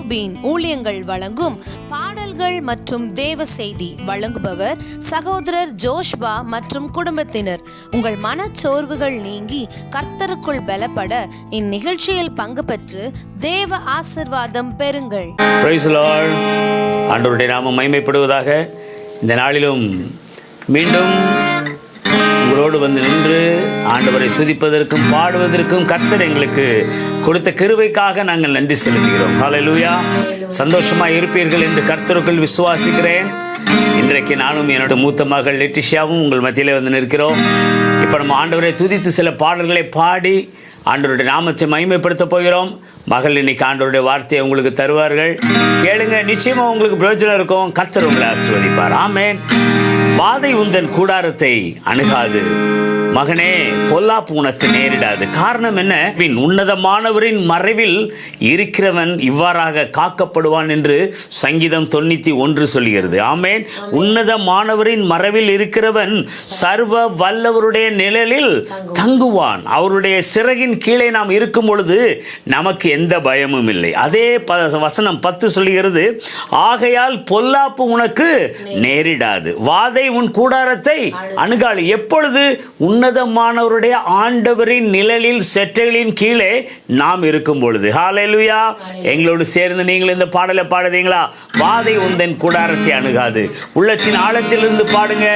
யாக்கோபின் ஊழியங்கள் வழங்கும் பாடல்கள் மற்றும் தேவ செய்தி வழங்குபவர் சகோதரர் ஜோஷ்பா மற்றும் குடும்பத்தினர். உங்கள் மனச்சோர்வுகள் நீங்கி கர்த்தருக்குள் பலப்பட இந்நிகழ்ச்சியில் பங்கு பெற்று தேவ ஆசீர்வாதம் பெறுங்கள். Praise the Lord. ஆண்டவருடைய நாமம் மகிமைப்படுவதாக. இந்த நாளிலும் மீண்டும் உங்களோடு வந்து நின்று ஆண்டவரை துதிப்பதற்கும் பாடுவதற்கும் கர்த்தர் எங்களுக்கு கொடுத்த கிருபைக்காக நாங்கள் நன்றி செலுத்துகிறோம். ஹல்லேலூயா. சந்தோஷமாக இருப்பீர்கள் என்று கர்த்தருக்குள் விசுவாசிக்கிறேன். இன்றைக்கு நானும் என்னோட மூத்த மகள் லெட்டிஷியாவும் உங்கள் மத்தியிலே வந்து நிற்கிறோம். இப்போ நம்ம ஆண்டவரை துதித்து சில பாடல்களை பாடி ஆண்டவருடைய நாமத்தை மகிமைப்படுத்த போகிறோம். மகள் இன்னைக்கு ஆண்டவருடைய வார்த்தையை உங்களுக்கு தருவார்கள். கேளுங்க, நிச்சயமா உங்களுக்கு பிரயோஜனம் இருக்கும். கர்த்தர் உங்களை ஆசீர்வதிப்பார். ஆமென். வாதை உந்தன் கூடாரத்தை அணுகாது, மகனே பொல்லாப்பு உனக்கு நேரிடாது. காரணம் என்ன? உன்னதமானவரின் மறைவில் இருக்கிறவன் இவ்வாறாக காக்கப்படுவான் என்று சங்கீதம் 91 சொல்கிறது. ஆமென். உன்னதமானவரின் மறைவில் இருக்கிறவன் சர்வ வல்லவருடைய நிழலில் தங்குவான். அவருடைய சிறகின் கீழே நாம் இருக்கும் பொழுது நமக்கு எந்த பயமும் இல்லை. அதே வசனம் 10 சொல்கிறது, ஆகையால் பொல்லாப்பு உனக்கு நேரிடாது, வாதை உன் கூடாரத்தை அணுகாது. எப்பொழுது? உன்னதமானவருடைய ஆண்டவரின் நிழலில் செட்டைகளின் கீழே நாம் இருக்கும் பொழுது. ஹல்லேலூயா. எங்களோடு சேர்ந்து நீங்கள் இந்த பாடலை பாடுதீங்களா? வாதை உந்தன் கூடாரத்தை அணுகாது. உள்ளத்தின் ஆழத்திலிருந்து பாடுங்க.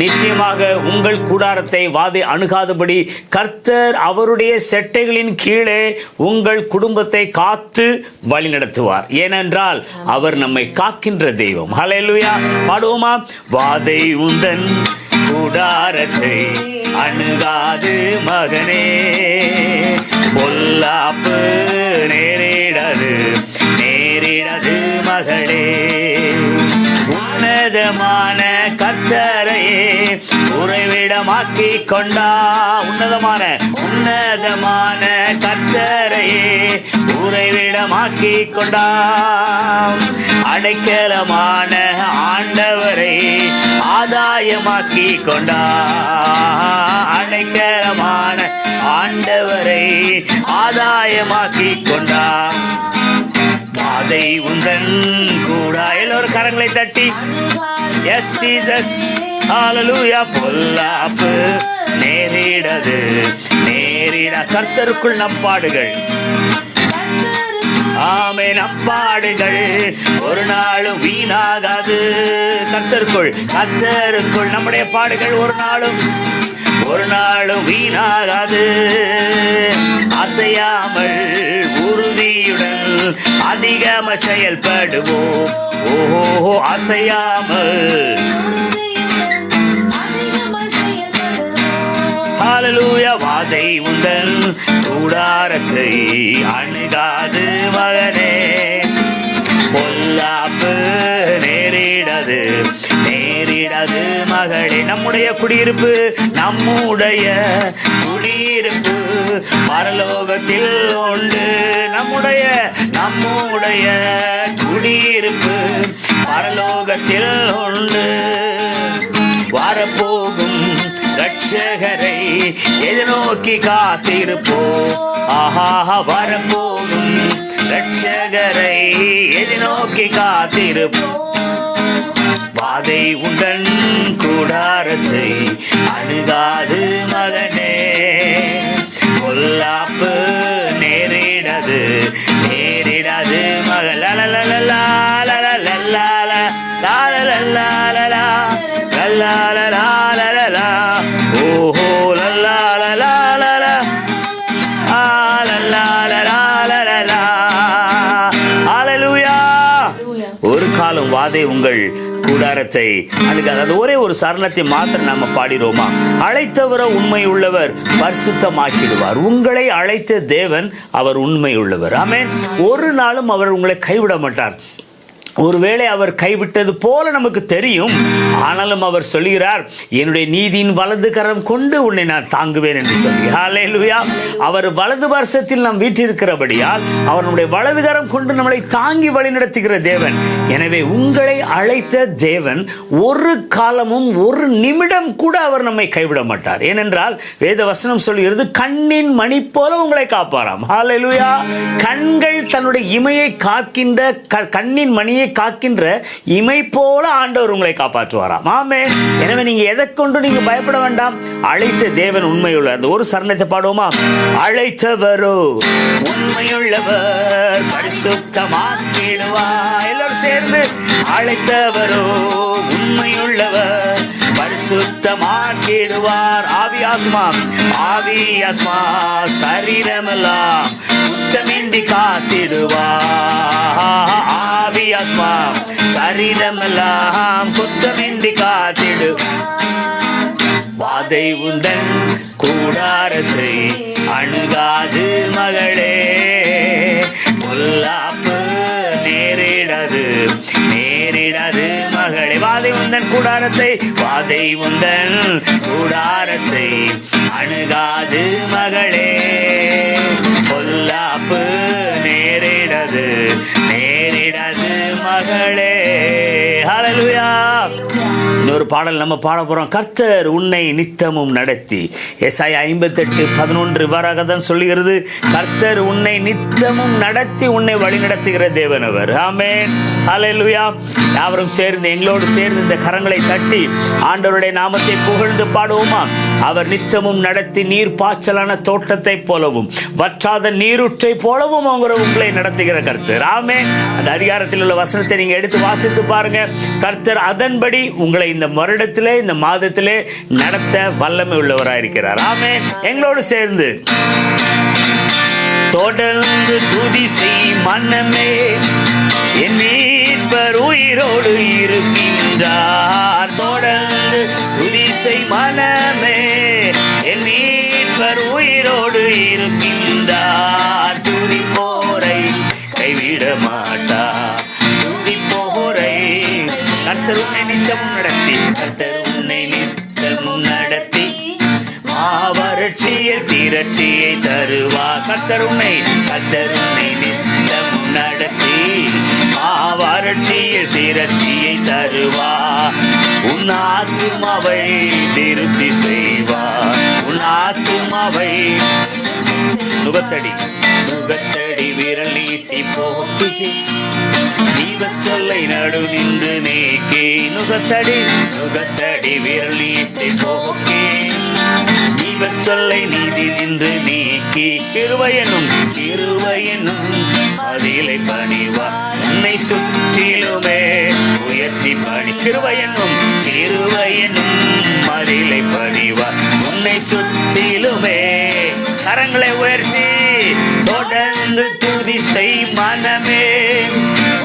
நிச்சயமாக உங்கள் கூடாரத்தை வாதை அணுகாதபடி கர்த்தர் அவருடைய செட்டைகளின் கீழே உங்கள் குடும்பத்தை காத்து வழி நடத்துவார். ஏனென்றால் அவர் நம்மை காக்கின்ற தெய்வம். ஹல்லேலூயா. பாடுவோமா? வாதை உந்தன் கூடாரத்தை அணுகாது, மகனே பொல்லாப்பு நேரிடாது மகளே. உன்னதமான கர்த்தரையே உறைவிடமாக்கி கொண்டா. உன்னதமான கர்த்தரையே உறைவிடமாக்கி கொண்டா. அடைக்கலமான ஆண்டவரை ஆதாயமாக்கி கொண்டா. அடைக்கலமான ஆண்டவரை ஆதாயமாக்கி கொண்டா. வாதை உந்தன் கூடா. எல்லோரும் கரங்களை தட்டி எஸ் ஜீசஸ் ஹல்லேலூயா. பொல்லாப்பு நேரிடாது. கர்த்தருக்குள் நம்பாடுகள். ஆமே, நம்பாடுகள் ஒரு நாளும் வீணாகாது. கர்த்தருக்குள் நம்முடைய பாடுகள் ஒரு நாளும் வீணாகாது. அசையாமல் உறுதியுடன் அதிகம செயல்படுவோம். ஓஹோ, அசையாமல். ஹல்லேலூயா. வாதை உந்தன் கூடாரத்தை அணுகாது, மகனே பொல்லாப்பு நேரிடாது மகளே. நம்முடைய குடியிருப்பு பரலோகத்தில் உண்டு. நம்முடைய குடியிருப்பு பரலோகத்தில் உண்டு. வரப்போகும் ரட்சகரை எதிர்நோக்கி காத்திருப்போம். ஆஹா, வரப்போகும் ரட்சகரை எதிர்நோக்கி காத்திருப்போம். வாதை உந்தன் கூடாரத்தை அணுகாது, மகனே பொல்லாப்பு நேரிடாது மகள். ஓஹோ ஒரு காலம் வாதை உங்கள் கூடாரத்தை அணுகாது. அது ஒரே ஒரு சரணத்தை மாத்திரம் நம்ம பாடிரோமா? அழைத்தவர உண்மை உள்ளவர் பரிசுத்தமாக்கிடுவார். உங்களை அழைத்த தேவன் அவர் உண்மை உள்ளவர். ஆமென். ஒரு நாளும் அவர் உங்களை கைவிட மாட்டார். ஒருவேளை அவர் கைவிட்டது போல நமக்கு தெரியும். ஆனாலும் அவர் சொல்கிறார், என்னுடைய நீதியின் வலது கரம் கொண்டு உன்னை நான் தாங்குவேன் என்று சொல்லி. ஹல்லேலூயா. அவர் வலது வருஷத்தில் நாம் வீற்றிருக்கிறபடியால் அவர் நம்முடைய வலது கரம் கொண்டு நம்மளை தாங்கி வழிநடத்துகிற தேவன். எனவே உங்களை அழைத்த தேவன் ஒரு காலமும் ஒரு நிமிடம் கூட அவர் நம்மை கைவிட மாட்டார். ஏனென்றால் வேத வசனம் சொல்கிறது, கண்ணின் மணி போல உங்களை காப்பாராம். ஹல்லேலூயா. கண்கள் தன்னுடைய இமையை காக்கின்ற, கண்ணின் மணியை காக்கின்ற இமை போல ஆண்டவர் உங்களை காப்பாற்றுவாராம். ஆமென். எனவே நீங்க எதை கொண்டு நீங்க பயப்பட வேண்டாம். அழைத்த தேவன் உண்மையுள்ளவர். அந்த ஒரு சரணத்தை பாடுவோமா? அழைத்தவரோ உண்மையுள்ளவர், பரிசுத்தமாக்கிடுவார். எல்லாரும் சேர்ந்து, அழைத்தவரோ உண்மையுள்ளவர், பரிசுத்தமாக்கிடுவார். ஆவி ஆத்மா சரீரமெல்லாம் குற்றமின்றி காத்திடுவார். ஆவி ஆத்மா சரீரமெல்லாம் குற்றமின்றி காத்திடு. வாதை உந்தன் கூடாரத்தை அணுகாது மகளே, பொல்லாப்பு நேரிடாது மகளே. வாதை உந்தன் கூடாரத்தை அணுகாது மகளே, பொல்லாப்பு நேரிடாது மகளே. ஹல்லேலூயா. இன்னொரு பாடல் நம்ம பாட போறோம். கர்த்தர் உன்னை நித்தமும் நடத்தி. எசாயா 58:11 இவ்வாறாக தான் சொல்லுகிறது. கர்த்தர் உன்னை நித்தமும் நடத்தி உன்னை வழி நடத்துகிற தேவன் அவர். ஆமென். ஹல்லேலூயா. யாவரும் சேர்ந்து எங்களோடு சேர்ந்து இந்த கரங்களை தட்டி ஆண்டவருடைய நாமத்தை புகழ்ந்து பாடுவோமா? அவர் நித்தமும் நடத்தி நீர் பாய்ச்சலான தோட்டத்தை போலவும் வற்றாத நீருற்றை போலவும் உங்களை நடத்துகிற கர்த்தர். ஆமென். அந்த அதிகாரத்தில் உள்ள வசனத்தை நீங்க எடுத்து வாசித்து பாருங்க. கர்த்தர் அதன்படி உங்களை இந்த வருடத்திலே, இந்த மாதத்திலே நடத்த வல்லமை உள்ளவராயிருக்கிறார். ஆமென். எங்களோடு சேர்ந்து தொடர்ந்து துதி செய் மனமே, என் மீட்பர் உயிரோடு இருக்கின்றார். தொடர்ந்து துதி செய் மனமே, என் மீட்பர் உயிரோடு இருக்கின்றார். துதி போரை கைவிட மாட்டார். துதி போரை கர்த்தர் உன்னை நித்தமும் நடத்தி மாவறட்சியில் திரட்சியை தருவார். கர்த்தர் உன்னை நித்தமும் நடத்தி மாவறட்சியில் திரட்சியை தருவார். உன் ஆத்துமாவை திருப்தி செய்வார். உன் ஆத்துமாவை நுகத்தடி விரல் நீட்டி போக்கி தீவ சொல்லை நடு நின்று நீக்கி. நுகத்தடி விரல் நீட்டி போக்கி தீவ சொல்லை நீதி நின்று நீக்கி. கிருபையெனும் அதிலை பணிவா உன்னை சுற்றிலுமே உயர்த்தி பணி. கிருபையெனும் அதிலை பணிவா உன்னை சுற்றிலுமே. கரங்களை உயர்த்தி தொடர்ந்து துதி செய் மனமே,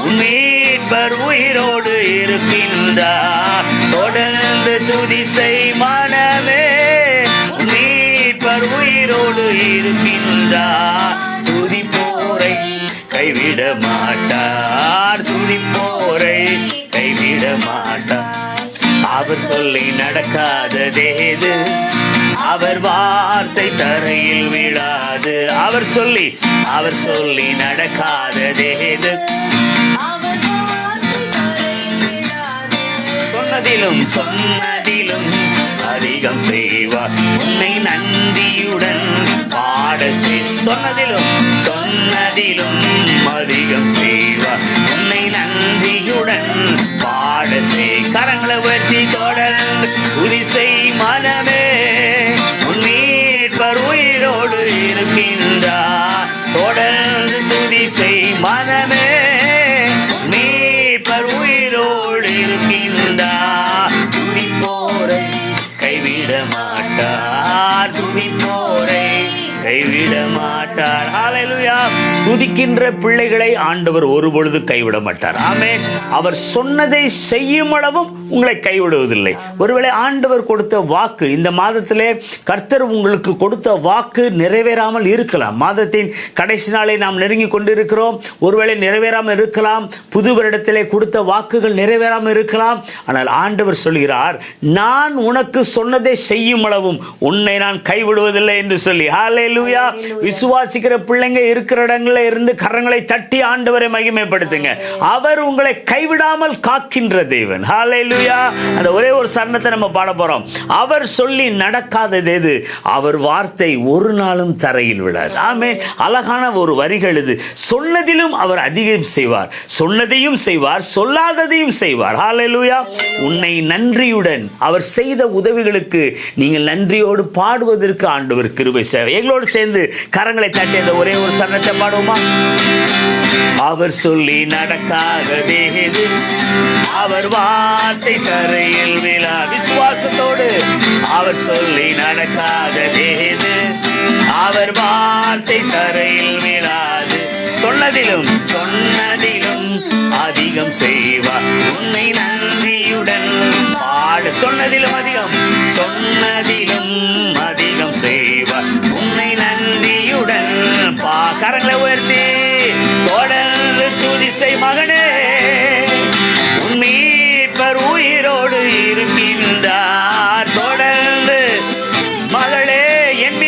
உன் மீட்பர் உயிரோடு இருக்கின்றார். தொடர்ந்து துதி செய் மனமே, உன் மீட்பர் உயிரோடு இருக்கின்றார். துதி போரை கைவிட மாட்டார். துதி போரை கைவிட மாட்டார். அவர் சொல்லி நடக்காததேது, அவர் வார்த்தை தரையில் விழாது. அவர் சொல்லி நடக்காததேது, சொன்னதிலும் அதிகம் செய்வார். உன்னை நன்றியுடன் பாட சொன்னதிலும் அதிகம் செய்வார். உன்னை நன்றியுடன் பாட கரங்களை உயர்த்தி தொடர்ந்து துதி செய் மனமே, உன் மீட்பர் உயிரோடு இருக்கின்றார். தொடர்ந்து துதி செய் மனமே, மீட்பர் உயிரோடு இருக்கின்றார். துதி போரை கைவிட மாட்டார். துதி போரை கைவிட மாட்டார். ஹல்லேலூயா. துதிக்கின்ற பிள்ளைகளை ஆண்டவர் ஒருபொழுது கைவிட மாட்டார். ஆமென். அவர் சொன்னதை செய்யும் அளவும் உங்களை கைவிடுவதில்லை. ஒருவேளை ஆண்டவர் கொடுத்த வாக்கு, இந்த மாதத்திலே கர்த்தர் உங்களுக்கு கொடுத்த வாக்கு நிறைவேறாமல் இருக்கலாம். மாதத்தின் கடைசி நாளை நாம் நெருங்கி கொண்டு இருக்கிறோம். ஒருவேளை நிறைவேறாமல் இருக்கலாம். புது வருடத்திலே கொடுத்த வாக்குகள் நிறைவேறாமல் இருக்கலாம். ஆனால் ஆண்டவர் சொல்கிறார், நான் உனக்கு சொன்னதை செய்யும் அளவும் உன்னை நான் கைவிடுவதில்லை என்று சொல்லி. ஹல்லேலூயா. விசுவாசிக்கிற பிள்ளைங்க இருக்கிற இடங்களில் இருந்து கரங்களை தட்டி ஆண்டவரை மகிமைப்படுத்துங்க. அவர் உங்களை கைவிடாமல் காக்கின்ற தேவன். ஹல்லேலூயா. அந்த ஒரே ஒரு சரணத்தை நம்ம பாட போறோம். அவர் சொல்லி நடக்காதது எது? அவர் வார்த்தை ஒரு நாளும் தரையில் விழாது. ஆமென். அழகான ஒரு வரிகள் இது. சொன்னதிலும் அவர் அதிகம் செய்வார். சொன்னதையும் செய்வார், சொல்லாததையும் செய்வார். ஹல்லேலூயா. உன்னை நன்றியுடன் அவர் செய்த உதவிகளுக்கு நீங்கள் நன்றியோடு பாடுவதற்கு ஆண்டவர் கிருபை செய்வார். எங்களோடு சேர்ந்து கரங்களை தட்டி அந்த ஒரே ஒரு சரணத்தை பாடுவோமா? அவர் சொல்லி நடக்காததே எது? அவர் வார்த்தை தரையில் விழா. விசுவாசத்தோடு அவர் சொல்லி நடக்காததே எது? அவர் வார்த்தை தரையில் விழாது. சொன்னதிலும் அதிகம் செய்வார். உன்னை நன்றியுடன் பாடு. சொன்னதிலும் அதிகம் செய்வார். உன்னை நன்றியுடன் கரங்களை உயர்த்தி தொடர்ந்து துதி செய் மகனே. உன் மீட்பர் உயிரோடு இருக்கின்றார். தொடர்ந்து மகளே, என்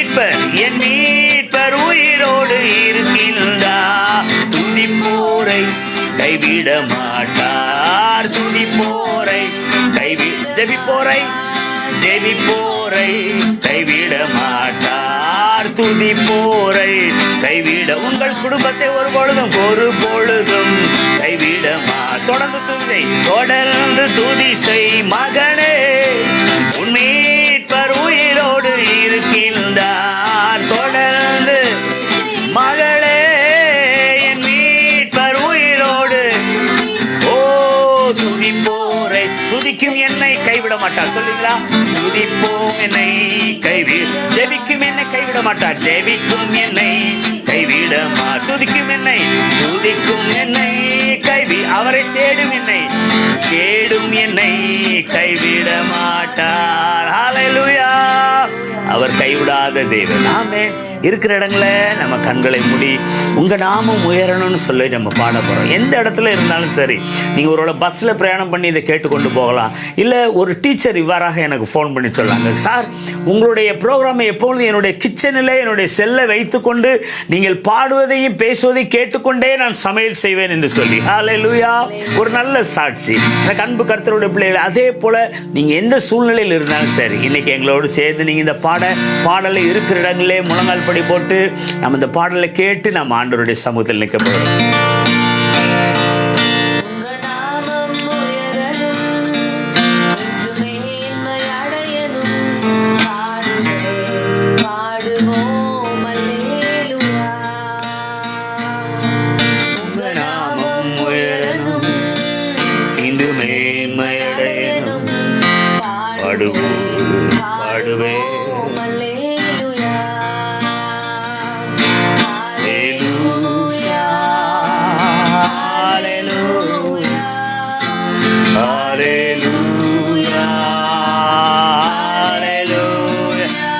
மீட்பர் உயிரோடு இருக்கின்றார். துதிப்போரை கைவிட மாட்டார். துதிப்போரை ஜெபிப்போரை கைவிட மாட்டார். துதிப்போரை கைவிட உங்கள் குடும்பத்தை ஒரு பொழுதும் கைவிட தொடர்ந்து துதி செய் மகனே. உன் மீட்பர் உயிரோடு இருக்கின்றார். தொடர்ந்து மகளே, என் மீட்பர் உயிரோடு. ஓ துதிப்போரை, துதிக்கும் என்னை கைவிட மாட்டார். சொல்லுங்களா? துதிப்போம் என்னை ஜெபிக்கும் என்னை கைவிட மாட்டார். ஜெபிக்கும் என்னை கைவிட மாட்டார். துதிக்கும் என்னை அவரை தேடும் என்னை கைவிட மாட்டார். ஹல்லேலூயா. அவர் கைவிடாத தேவன். ஆமென். இருக்கிற இடங்கள நம்ம கண்களை மூடி உங்க நாமம் உயரணும்னு சொல்லி நம்ம பாட போறோம். எந்த இடத்துல இருந்தாலும் சரி, நீங்க ஒரு பஸ்ல பிரயாணம் பண்ணி இதை கேட்டுக்கொண்டு போகலாம். இல்ல ஒரு டீச்சர் இவ்வாறாக எனக்கு ஃபோன் பண்ணி சொல்லாங்க, சார் உங்களுடைய ப்ரோக்ராமை எப்பொழுது என்னுடைய கிச்சனில் என்னுடைய செல்லை வைத்துக்கொண்டு நீங்கள் பாடுவதையும் பேசுவதையும் கேட்டுக்கொண்டே நான் சமையல் செய்வேன் என்று சொல்லி. ஹல்லேலூயா. ஒரு நல்ல சாட்சி. எனக்கு அன்பு கர்த்தருடைய பிள்ளைகள், அதே போல நீங்க எந்த சூழ்நிலையில் இருந்தாலும் சரி, இன்னைக்கு எங்களோடு சேர்ந்து நீங்க இந்த பாடலை இருக்கிற இடங்களே முழங்கால் படி போட்டு நம்ம இந்த பாடலை கேட்டு நம்ம ஆண்டவருடைய சமூகத்தில் நிற்க போகிறோம். பாடுவே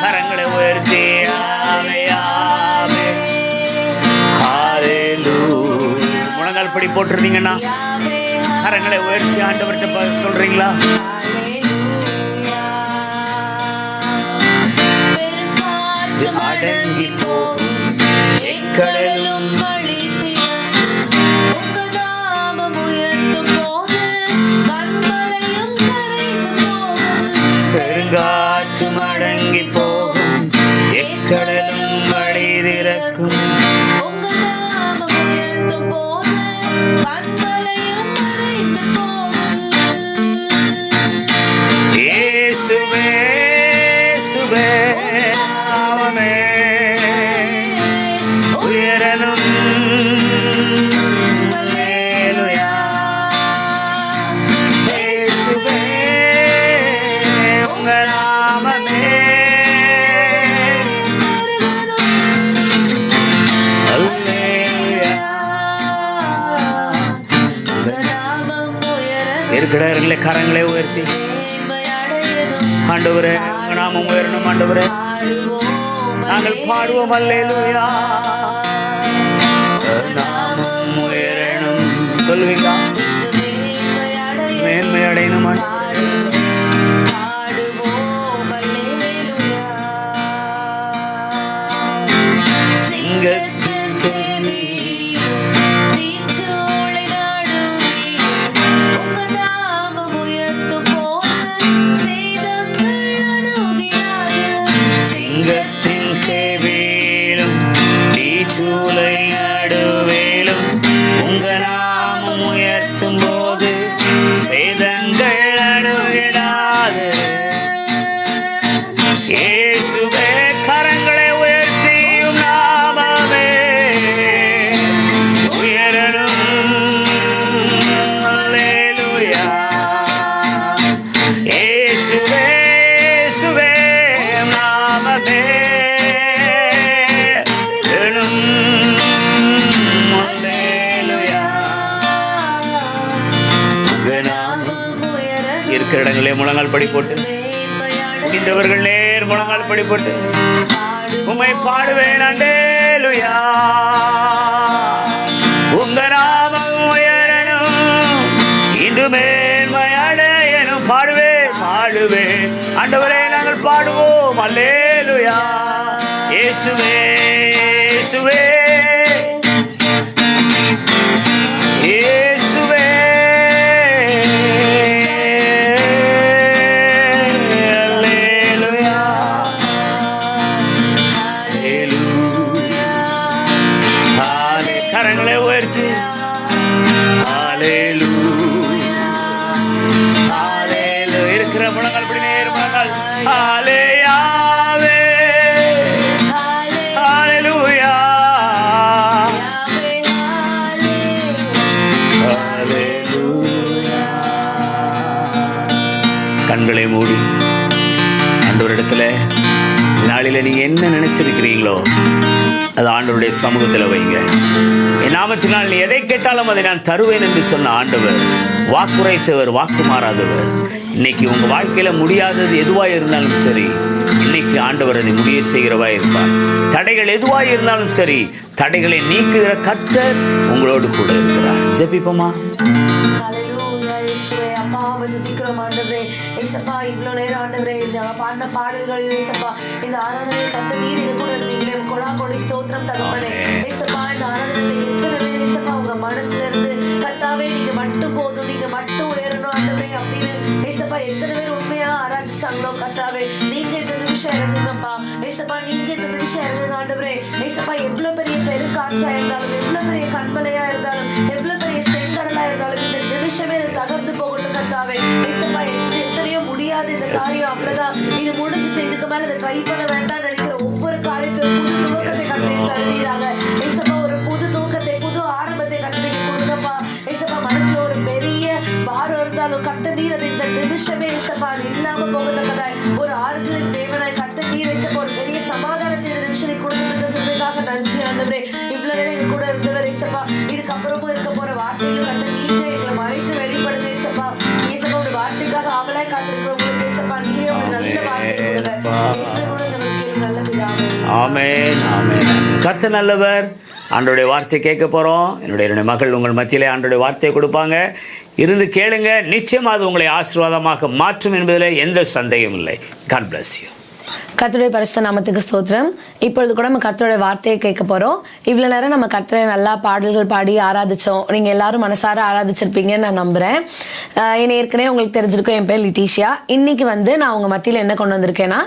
கரங்களை உயர்த்தி முழங்கால் படி போட்டிருந்தீங்கன்னா கரங்களை உயர்த்தி ஆண்டவர்கிட்ட சொல்றீங்களா? அடங்கி போகும் எக்கடலும் பெருங்காற்றும் அடங்கி போகும் எக்கடலும் வழிதிறக்கும். இயேசுவே, இயேசுவே, அவனே இருக்கிற இடங்களே கரங்களே உயர்த்தி ஆண்டவரே உங்க நாமம் உயரணும். ஆண்டவரே நாங்கள் பாடுவோம் அல்லேலூயா, நாமம் உயரணும். சொல்லுவீங்களா? மேன்மை அடையணும். சிங்கத்தின் கேவேலும் தீச்சூளை நடுவேலும் உங்க நாமம் உயர்த்தும் போது சேதங்கள் அணுகிடாது. இயேசுவே கரங்களை உயர்த்தியும் நாமமே உயரணும். அல்லேலூயா. இயேசுவே இயேசுவே நாமமே உயரணும். அல்லேலூயா. உங்க நாமம் இருக்கிற இடங்களே முழங்கால் படி போட்டு முடிந்தவர்கள் நேர் முழங்கால் படி போட்டு உம்மை பாடுவேன். அல்லேலூயா. உங்க நாமம் உயரணும், இது மேன்மை அடையணும். பாடுவேன் பாடுவேன் ஆண்டவரே, நாங்கள் பாடுவோம். அல்லேலூயா. இயேசுவே இயேசுவே இயேசுவே அல்லேலூயா. கரங்களை உயர்த்தி இருக்கிற முழங்கால் படி நேர் முழங்கால். ஹல்லேலூயா. ஹல்லேலூயா. ஹல்லேலூயா. கண்களை மூடி ஆண்டவரிடத்துல நாளில நீங்க என்ன நினைச்சிருக்கிறீங்களோ அது ஆண்டவருடைய சமூகத்தில் வைங்க. என் நாமத்தினால் நீ எதை கேட்டாலும் அதை நான் தருவேன் என்று சொன்ன ஆண்டவர் வாக்குரைத்தவர், வாக்கு மாறாதவர். இன்னைக்கு உங்க வாழ்க்கையில முடியாதது எதுவாக இருந்தாலும் சரி, இன்னைக்கு ஆண்டவர் அதை முடிய செய்கிறவா இருப்பார். தடைகள் எதுவாக இருந்தாலும் சரி, தடைகளை நீக்குகிற கர்த்தர் உங்களோடு கூட இருக்கிறார். ஜெபிப்போமா? இவ்வளவு நேரம் ஆண்டவரே பாடின பாடல்கள் இந்த ஆராதனை கத்த நீர் கூட இருந்தீங்களே, கொலா கொலை ஸ்தோத்திரம் தகப்பனே. ஏசப்பா இந்த ஆராதனை எத்தனை பேர் ஏசப்பா உங்க மனசுல இருந்து கர்த்தாவே நீங்க மட்டும் போதும், நீங்க மட்டும் உயரணும் ஆண்டவரே அப்படின்னு ஏசப்பா எத்தனை பேர் உண்மையா ஆராய்ச்சாங்களோ கர்த்தாவே, நீங்க இந்த நிமிஷம் இறங்குங்கப்பா. ஏசப்பா நீங்க இந்த நிமிஷம் இறங்குங்க ஆண்டவரே. ஏசப்பா எவ்வளவு பெரிய பெருக்காற்றா இருந்தாலும், எவ்வளவு பெரிய கண்மலையா இருந்தாலும், எவ்வளவு பெரிய செங்கடலா இருந்தாலும் இந்த நிமிஷமே தகர்ந்து போகட்டும் கர்த்தாவே. ஏசப்பா எத்தனையோ முடியாது இந்த காரியம், அவ்வளவுதான் இது முடிஞ்சுட்டு, இதுக்கு மேல இதை ட்ரை பண்ண வேண்டாம் நினைக்கிற ஒவ்வொரு காரியத்தையும் புது துவக்கத்தை கண்டு தருவீராக. ஏசப்பா ஒரு புது துவக்கத்தை, புது ஆரம்பத்தை கண்டு நீங்க கொடுங்கப்பா. ஏசப்பா மனசுல ஒரு பெரிய பாரம் இருந்தாலும் கட்ட நீர் அது இந்த நிமிஷமே ஏசப்பா இல்லாம போகத்தக்கதாய் ஒரு ஆறுதலின் தேவனாய் கட்ட நீர் ஏசப்பா ஒரு பெரிய சமாதானத்தை இந்த நிமிஷத்தை கொடுத்துருக்கிறதுக்காக நன்றி ஆண்டவரே. இவ்வளவு நேரம் எங்க கூட இருந்தவர் ஏசப்பா, இதுக்கப்புறமும் இருக்க போற வார்த்தையிலும் கட்ட நீங்க எங்களை மறைத்து வெளிப்படுது ஏசப்பா. ஏசப்பா ஒரு வார்த்தைக்காக ஆவலாய் காத்திருக்கிறவங்களுக்கு ஏசப்பா நீரே ஒரு நல்ல வார்த்தை கொடுங்க. இயேசுவோட நமக்கு நல்ல பிதாவே. ஆமென் ஆமென். கர்த்தர் நல்லவர். ஆண்டவருடைய வார்த்தை கேட்க போகிறோம். என்னுடைய மகள் உங்கள் மத்தியிலே ஆண்டவருடைய வார்த்தையை கொடுப்பாங்க. இருந்து கேளுங்க, நிச்சயமாக அது உங்களை ஆசீர்வாதமாக மாற்றும் என்பதில் எந்த சந்தேகம் இல்லை. God bless you. கர்த்தருடைய பரிசுத்த நாமத்துக்கு ஸ்தோத்திரம். இப்பொழுது கூட நம்ம கர்த்தருடைய வார்த்தையை கேட்க போறோம். இவ்வளவு நேரம் நம்ம கர்த்தரை நல்லா பாடல்கள் பாடி ஆராதிச்சோம். நீங்க எல்லாரும் மனசார ஆராதிச்சிருப்பீங்கன்னு நான் நம்புறேன். என்னை ஏற்கனவே உங்களுக்கு தெரிஞ்சிருக்கும், என் பேர் லிட்டிஷியா. இன்னைக்கு நான் உங்க மத்தியில என்ன கொண்டு வந்திருக்கேன்னா,